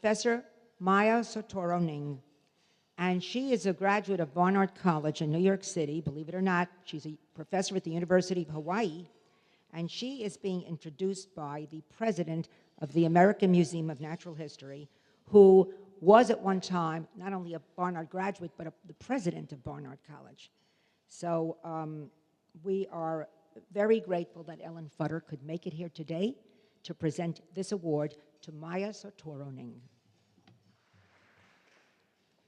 Professor Maya Soetoro-Ng, and she is a graduate of Barnard College in New York City. Believe it or not, she's a professor at the University of Hawaii, and she is being introduced by the president of the American Museum of Natural History, who was at one time not only a Barnard graduate, but the president of Barnard College. So we are very grateful that Ellen Futter could make it here today to present this award to Maya Soetoro-Ng.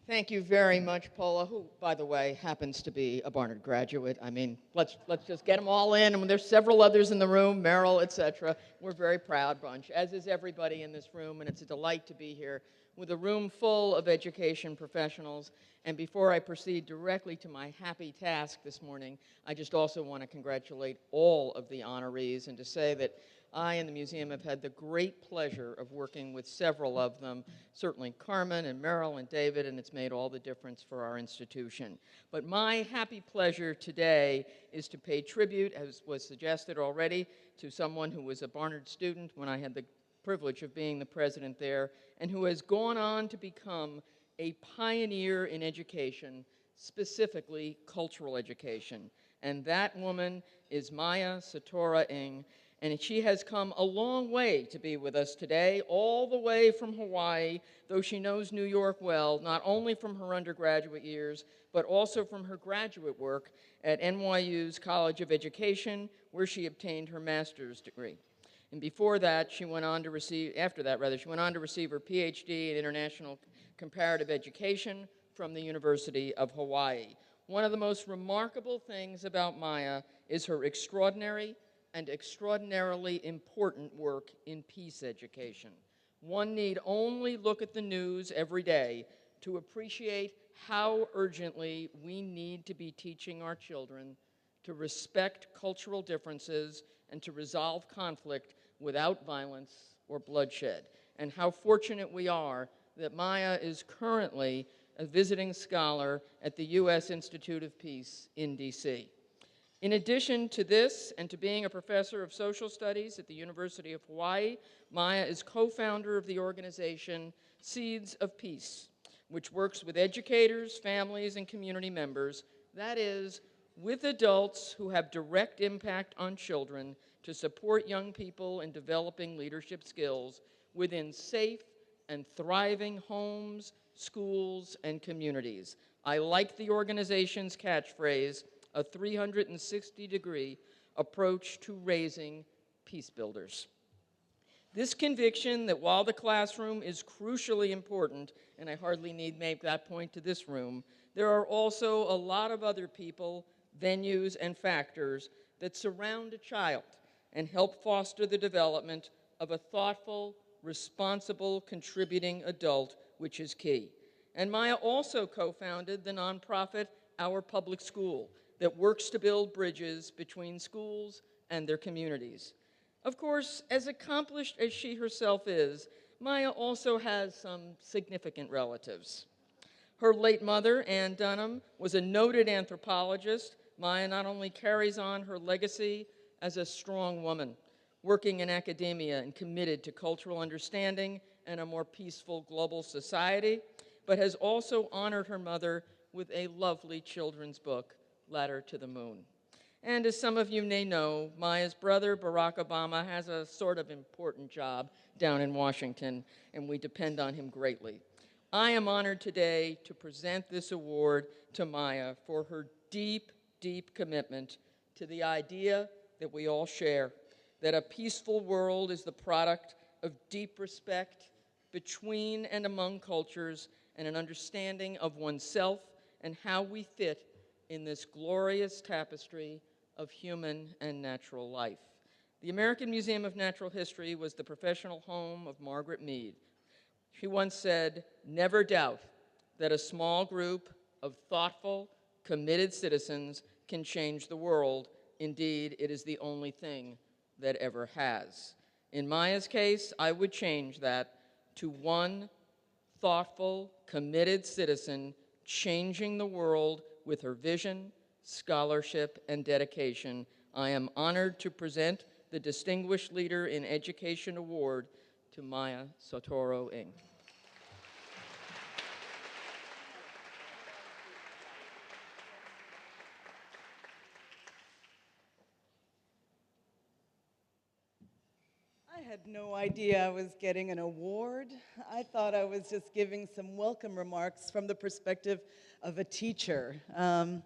Thank you very much, Paula, who, by the way, happens to be a Barnard graduate. I mean, let's just get them all in. And there's several others in the room, Meryl, etc. We're a very proud bunch, as is everybody in this room, and it's a delight to be here with a room full of education professionals. And before I proceed directly to my happy task this morning, I just also want to congratulate all of the honorees and to say that I and the museum have had the great pleasure of working with several of them, certainly Carmen and Meryl and David, and it's made all the difference for our institution. But my happy pleasure today is to pay tribute, as was suggested already, to someone who was a Barnard student when I had the privilege of being the president there, and who has gone on to become a pioneer in education, specifically cultural education. And that woman is Maya Soetoro-Ng. And she has come a long way to be with us today, all the way from Hawaii, though she knows New York well, not only from her undergraduate years, but also from her graduate work at NYU's College of Education, where she obtained her master's degree. And before that, she went on to receive, after that rather, she went on to receive her PhD in International Comparative Education from the University of Hawaii. One of the most remarkable things about Maya is her extraordinary and extraordinarily important work in peace education. One need only look at the news every day to appreciate how urgently we need to be teaching our children to respect cultural differences and to resolve conflict without violence or bloodshed. And how fortunate we are that Maya is currently a visiting scholar at the U.S. Institute of Peace in D.C. In addition to this, and to being a professor of social studies at the University of Hawaii, Maya is co-founder of the organization Seeds of Peace, which works with educators, families, and community members, that is, with adults who have direct impact on children to support young people in developing leadership skills within safe and thriving homes, schools, and communities. I like the organization's catchphrase, a 360-degree approach to raising peace builders. This conviction that while the classroom is crucially important, and I hardly need make that point to this room, there are also a lot of other people, venues, and factors that surround a child and help foster the development of a thoughtful, responsible, contributing adult, which is key. And Maya also co-founded the nonprofit Our Public School, that works to build bridges between schools and their communities. Of course, as accomplished as she herself is, Maya also has some significant relatives. Her late mother, Ann Dunham, was a noted anthropologist. Maya not only carries on her legacy as a strong woman, working in academia and committed to cultural understanding and a more peaceful global society, but has also honored her mother with a lovely children's book, Ladder to the Moon. And as some of you may know, Maya's brother, Barack Obama, has a sort of important job down in Washington, and we depend on him greatly. I am honored today to present this award to Maya for her deep, deep commitment to the idea that we all share, that a peaceful world is the product of deep respect between and among cultures and an understanding of oneself and how we fit in this glorious tapestry of human and natural life. The American Museum of Natural History was the professional home of Margaret Mead. She once said, "Never doubt that a small group of thoughtful, committed citizens can change the world. Indeed, it is the only thing that ever has." In Maya's case, I would change that to one thoughtful, committed citizen changing the world with her vision, scholarship, and dedication. I am honored to present the Distinguished Leader in Education Award to Maya Soetoro-Ng. had no idea I was getting an award. I thought I was just giving some welcome remarks from the perspective of a teacher. So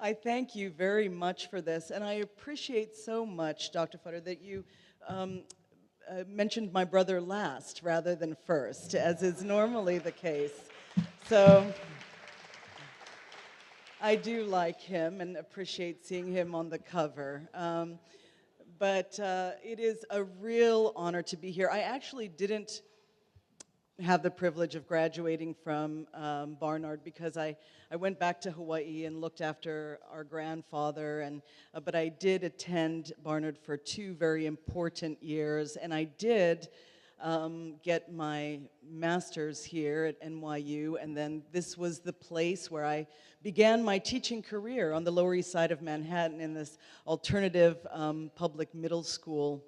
I thank you very much for this, and I appreciate so much, Dr. Futter, that you mentioned my brother last rather than first, as is normally the case. So I do like him and appreciate seeing him on the cover. But it is a real honor to be here. I actually didn't have the privilege of graduating from Barnard because I went back to Hawaii and looked after our grandfather, but I did attend Barnard for 2 very important years, and I did get my master's here at NYU, and then this was the place where I began my teaching career on the Lower East Side of Manhattan in this alternative public middle school.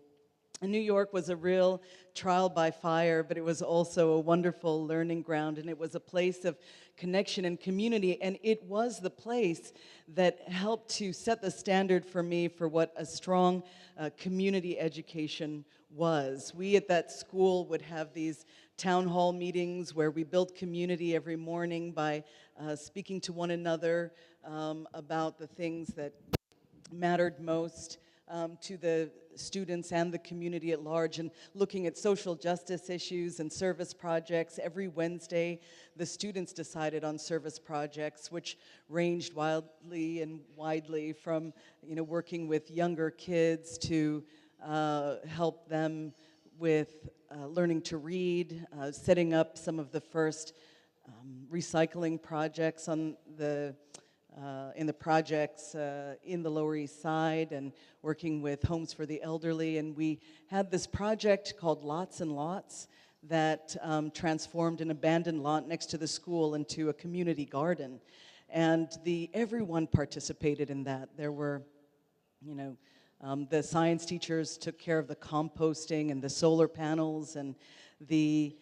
And New York was a real trial by fire, but it was also a wonderful learning ground, and it was a place of connection and community, and it was the place that helped to set the standard for me for what a strong community education was. We at that school would have these town hall meetings where we built community every morning by speaking to one another about the things that mattered most to the students and the community at large, and looking at social justice issues and service projects. Every Wednesday, the students decided on service projects, which ranged wildly and widely from, working with younger kids to help them with learning to read, setting up some of the first recycling projects on in the projects in the Lower East Side, and working with homes for the elderly. And we had this project called Lots and Lots that transformed an abandoned lot next to the school into a community garden. And everyone participated in that. There were, the science teachers took care of the composting and the solar panels, and the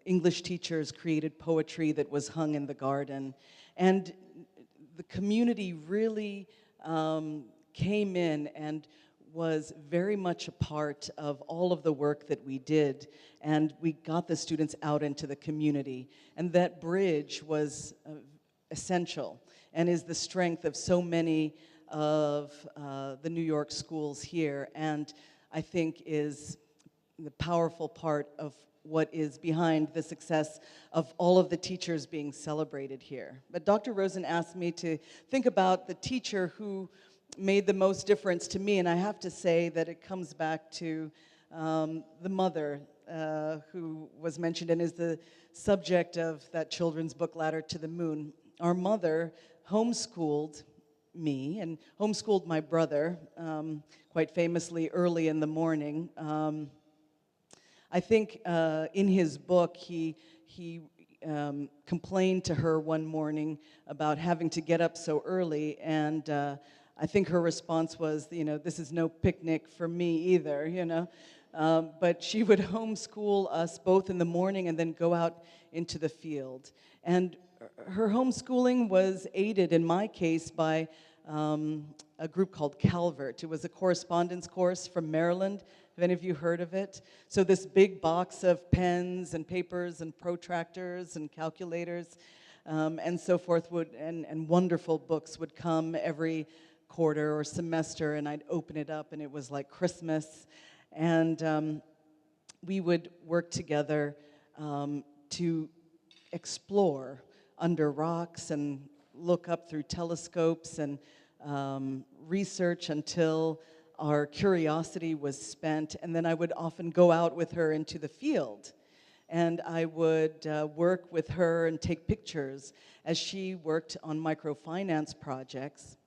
English teachers created poetry that was hung in the garden. And the community really came in and was very much a part of all of the work that we did. And we got the students out into the community. And that bridge was essential and is the strength of so many of the New York schools here, and I think is the powerful part of what is behind the success of all of the teachers being celebrated here. But Dr. Rosen asked me to think about the teacher who made the most difference to me, and I have to say that it comes back to the mother who was mentioned and is the subject of that children's book, Ladder to the Moon. Our mother homeschooled me and homeschooled my brother, quite famously early in the morning. I think in his book, he complained to her one morning about having to get up so early, and I think her response was, this is no picnic for me either, but she would homeschool us both in the morning and then go out into the field. And her homeschooling was aided, in my case, by a group called Calvert. It was a correspondence course from Maryland. Have any of you heard of it? So this big box of pens and papers and protractors and calculators and so forth and wonderful books would come every quarter or semester, and I'd open it up and it was like Christmas. And we would work together to explore under rocks and look up through telescopes and research until our curiosity was spent, and then I would often go out with her into the field, and I would work with her and take pictures as she worked on microfinance projects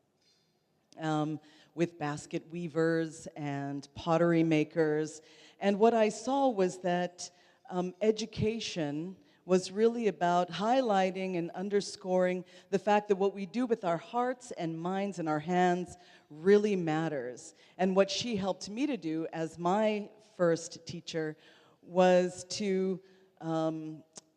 with basket weavers and pottery makers. And what I saw was that education was really about highlighting and underscoring the fact that what we do with our hearts and minds and our hands really matters. And what she helped me to do as my first teacher was to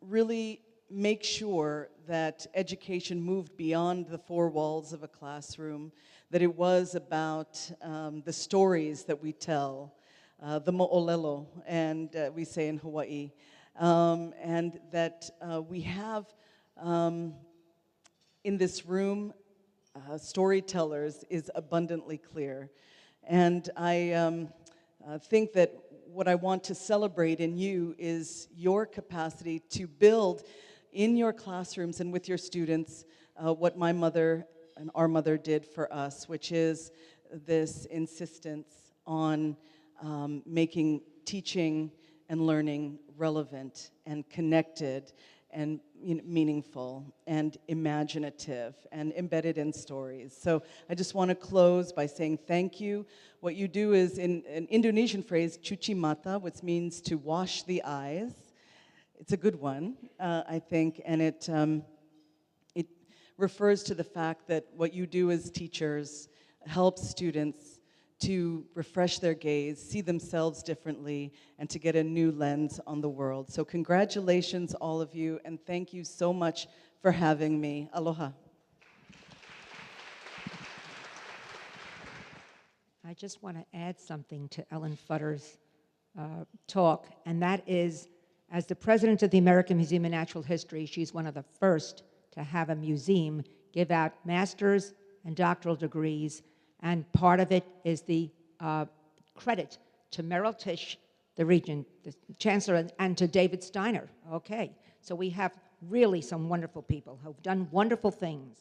really make sure that education moved beyond the 4 walls of a classroom, that it was about the stories that we tell, the mo'olelo, and we say in Hawaii, and that we have in this room storytellers is abundantly clear. And I think that what I want to celebrate in you is your capacity to build in your classrooms and with your students what my mother and our mother did for us, which is this insistence on making teaching and learning relevant and connected and meaningful and imaginative and embedded in stories. So I just want to close by saying thank you. What you do is in an Indonesian phrase, cuci mata, which means to wash the eyes. It's a good one, I think, and it refers to the fact that what you do as teachers helps students to refresh their gaze, see themselves differently, and to get a new lens on the world. So congratulations, all of you, and thank you so much for having me. Aloha. I just want to add something to Ellen Futter's talk, and that is, as the president of the American Museum of Natural History, she's one of the first to have a museum give out master's and doctoral degrees, and part of it is the credit to Merrill Tisch, the regent, the chancellor, and to David Steiner. Okay, so we have really some wonderful people who've done wonderful things.